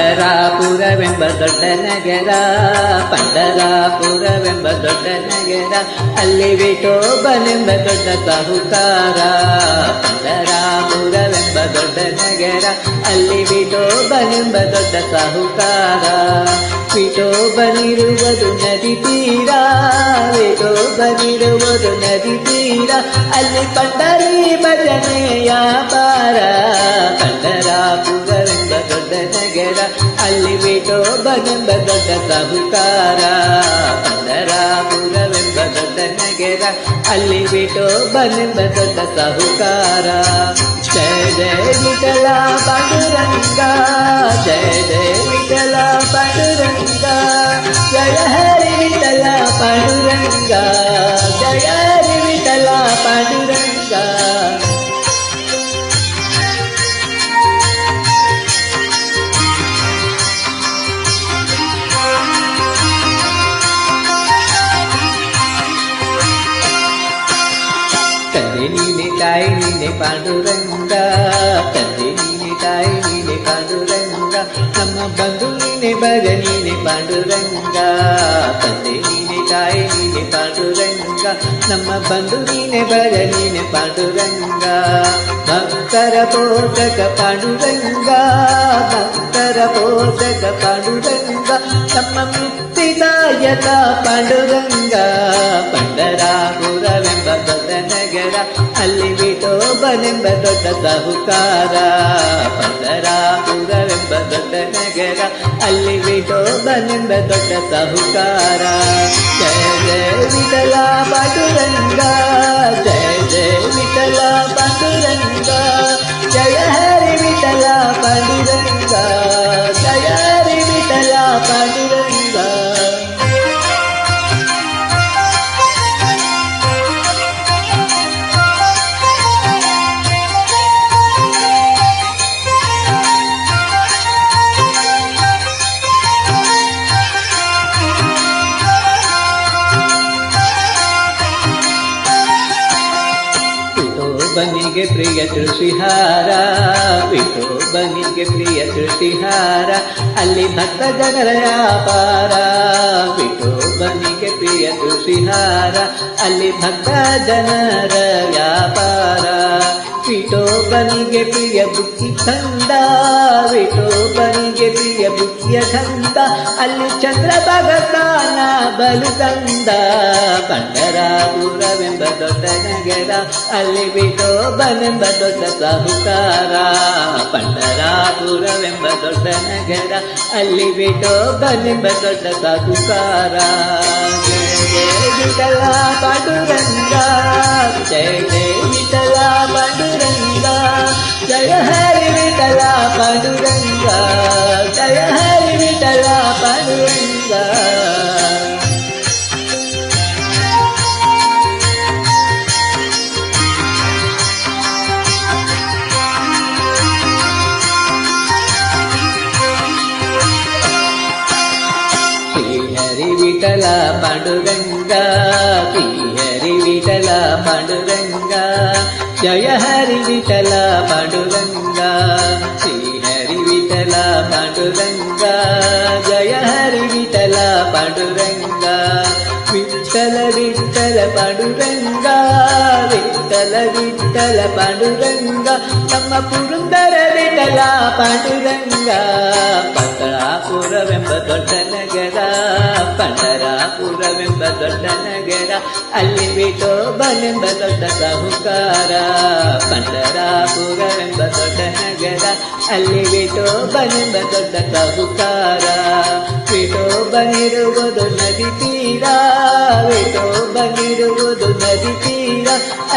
ಪಂಢರಾಪುರವೆಂಬ ದೊಡ್ಡ ನಗರ, ಪಂಢರಾಪುರವೆಂಬ ದೊಡ್ಡ ನಗರ, ಅಲ್ಲಿ ವಿಠೋಬನೆಂಬ ದೊಡ್ಡ ಸಾಹುಕಾರ. ಪಂಢರಾಪುರವೆಂಬ ದೊಡ್ಡ ನಗರ, ಅಲ್ಲಿ ವಿಠೋಬನೆಂಬ ದೊಡ್ಡ ಸಾಹುಕಾರ. ವಿಠೋಬನಿರುವುದು ನದಿ ತೀರ, ವಿಠೋಬನಿರುವುದು ನದಿ ತೀರ, ಅಲ್ಲಿ ಪಂಢರಿ ಭಜನೆಯ ಪಾರ. ಪಂಢರಾಪುರವೆಂಬ ದೊಡ್ಡ ನಗರ, ಅಲ್ಲಿ ವಿಠೋಬನೆಂಬ ದೊಡ್ಡ ಸಾಹುಕಾರ. ಪಂಢರಾಪುರವೆಂಬ ದೊಡ್ಡ ನಗರ, ಅಲ್ಲಿ ವಿಠೋಬನೆಂಬ ದೊಡ್ಡ ಸಾಹುಕಾರ. ಜಯ ಜಯ ವಿಠಲ ಪಾಂಡುರಂಗ, ಜಯ ಜಯ ವಿಠಲ ಪಾಂಡುರಂಗ, ಜಯ ಹರಿ ವಿಠಲ ಪಾಂಡುರಂಗ, ಜಯ ಹರಿ ವಿಠಲ ಪಾಂಡುರಂಗ. ತಂದೆ ನೀನೆ ತಾಯಿ ನೀನೆ ಪಾಂಡುರಂಗ, ತಂದೆ ನೀನೆ ತಾಯಿ ನೀನೆ ಪಾಂಡುರಂಗ, ನಮ್ಮ ಬಂಧು ನೀನೆ ಬಗ ನೀನೆ ಪಾಂಡುರಂಗ. ತಂದೆ ನೀನೆ ತಾಯಿ ನೀನೆ ಪಾಂಡುರಂಗ, ನಮ್ಮ ಬಂಧು ನೀನೆ ಬಗ ನೀನೆ ಪಾಂಡುರಂಗ. ಭಕ್ತರ ಪೋಷಕ ಪಾಂಡುರಂಗ, ಭಕ್ತರ ಪೋಷಕ ಪಾಂಡುರಂಗ, ನಮ್ಮ ಮುಕ್ತಿದಾಯಕ ಪಾಂಡುರಂಗ. ಪಂಢರಾಪುರವೆಂಬ ದೊಡ್ಡ ನಗರ, ಅಲ್ಲಿ ವಿಠೋಬನೆಂಬ ದೊಡ್ಡ ಸಾಹುಕಾರ. ಪಂಢರಾಪುರವೆಂಬ ದೊಡ್ಡ ನಗರ, ಅಲ್ಲಿ ವಿಠೋಬನೆಂಬ ದೊಡ್ಡ ಸಾಹುಕಾರ. ಜಯ ಜಯ ವಿಠಲ ಪಾಂಡುರಂಗ, ಜಯ ಜಯ ವಿಠಲ ಪಾಂಡುರಂಗ, ಜಯ ಹರಿ ವಿಠಲ ಪಾಂಡುರಂಗ, ಜಯ ಹರಿ ವಿಠಲ ಪಾಂಡುರಂಗ. ವಿಠೋಬನಿಗೆ ಪ್ರಿಯ ತುಳಸಿಹಾರ, ವಿಠೋಬನಿಗೆ ಪ್ರಿಯ ತುಳಸಿಹಾರ, ಅಲ್ಲಿ ಭಕ್ತ ಜನರ ವ್ಯಾಪಾರ. ವಿಠೋಬನಿಗೆ ಪ್ರಿಯ ತುಳಸಿಹಾರ, ಅಲ್ಲಿ ಭಕ್ತ ಜನರ ವ್ಯಾಪಾರ. ವಿಠೋಬನಿಗೆ ಪ್ರಿಯ ಬುಕ್ಕಿ ಕಂದ, ವಿಠೋಬನಿಗೆ ಪ್ರಿಯ ಬುಕ್ಕಿಯ ಕಂದ, ಅಲ್ಲಿ ಚಂದ್ರ ಭಗತಾನ ಬಲು ಕಂದ. ಪಂಢರಾಪುರವೆಂಬ ದೊಡ್ಡ ನಗರ, ಅಲ್ಲಿ ವಿಠೋಬನೆಂಬ ದೊಡ್ಡ ಸಾಹುಕಾರ. ಪಂಢರಾಪುರವೆಂಬ ದೊಡ್ಡ ನಗರ, ಅಲ್ಲಿ ವಿಠೋಬನೆಂಬ ದೊಡ್ಡ ಸಾಹುಕಾರ. ಜಯ ಜಯ ವಿಠಲ ಪಾಂಡುರಂಗ, ಜಯ ಜಯ ವಿಠಲ ಪಾಂಡುರಂಗ, ಜಯ ಹರಿ ವಿಠಲ ಪಾಂಡುರಂಗ, ಜಯ ಹರಿ ವಿಠಲ ಪಾಂಡುರಂಗ. ಶ್ರೀಹರಿ ವಿಠಲ ಪಾಂಡುರಂಗ, ಶ್ರೀಹರಿ ವಿಠಲ ಪಾಂಡುರಂಗ, ಜಯ ಹರಿ ವಿಠಲ ಪಾಂಡುರಂಗ, ಶ್ರೀಹರಿ ವಿಠಲ ಪಾಂಡುರಂಗ, ಜಯ ಹರಿ ವಿಠಲ ಪಾಂಡುರಂಗ. ವಿಠಲ ವಿಠಲ ಪಾಂಡುರಂಗ, ವಿಠಲ ವಿಠಲ ಪಾಂಡುರಂಗ, ನಮ್ಮ ಪುರಂದರ ವಿಠಲ ಪಾಂಡುರಂಗ. ಪಂಢರಾಪುರವೆಂಬ ದೊಡ್ಡ ನಗರ, ಪಂಢರಾಪುರವೆಂಬ ದೊಡ್ಡ ನಗರ, ಅಲ್ಲಿ ವಿಠೋಬನೆಂಬ ದೊಡ್ಡ ಸಾಹುಕಾರ. ಪಂಢರಾಪುರವೆಂಬ ದೊಡ್ಡ ನಗರ, ಅಲ್ಲಿ ವಿಠೋಬನೆಂಬ ದೊಡ್ಡ ಸಾಹುಕಾರ. ವಿಠೋಬನಿರುವುದು ನದಿ ತೀರ, ವಿಠೋಬನಿರುವುದು ನದಿ ತೀರ,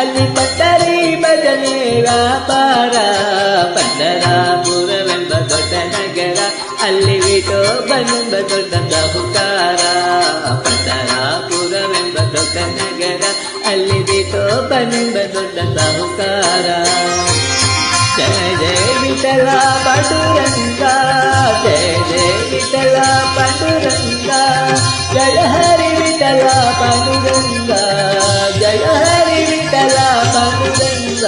ಅಲ್ಲಿ ಪಂಢರಿ ಭಜನೆ ವ್ಯಾಪಾರ. ಪಂಢರಾಪುರವೆಂಬ ದೊಡ್ಡ ನಗರ, ಅಲ್ಲಿ ವಿಠೋಬನೆಂಬ ದೊಡ್ಡ ಸಾಹುಕಾರ. ಪಂಢರಾಪುರವೆಂಬ ದೊಡ್ಡ ನಗರ, ಅಲ್ಲಿ ವಿಠೋಬನೆಂಬ ದೊಡ್ಡ ಸಾಹುಕಾರ. ಜಯ ಜಯ ವಿಠಲ ಪಾಂಡುರಂಗ, ಜಯ ಜಯ ವಿಠಲ ಪಾಂಡುರಂಗ, ಜಯ ಹರಿ ವಿಠಲ ಪಾಂಡುರಂಗ, ಜಯ ಹರಿ ವಿಠಲ ಪಾಂಡುರಂಗ.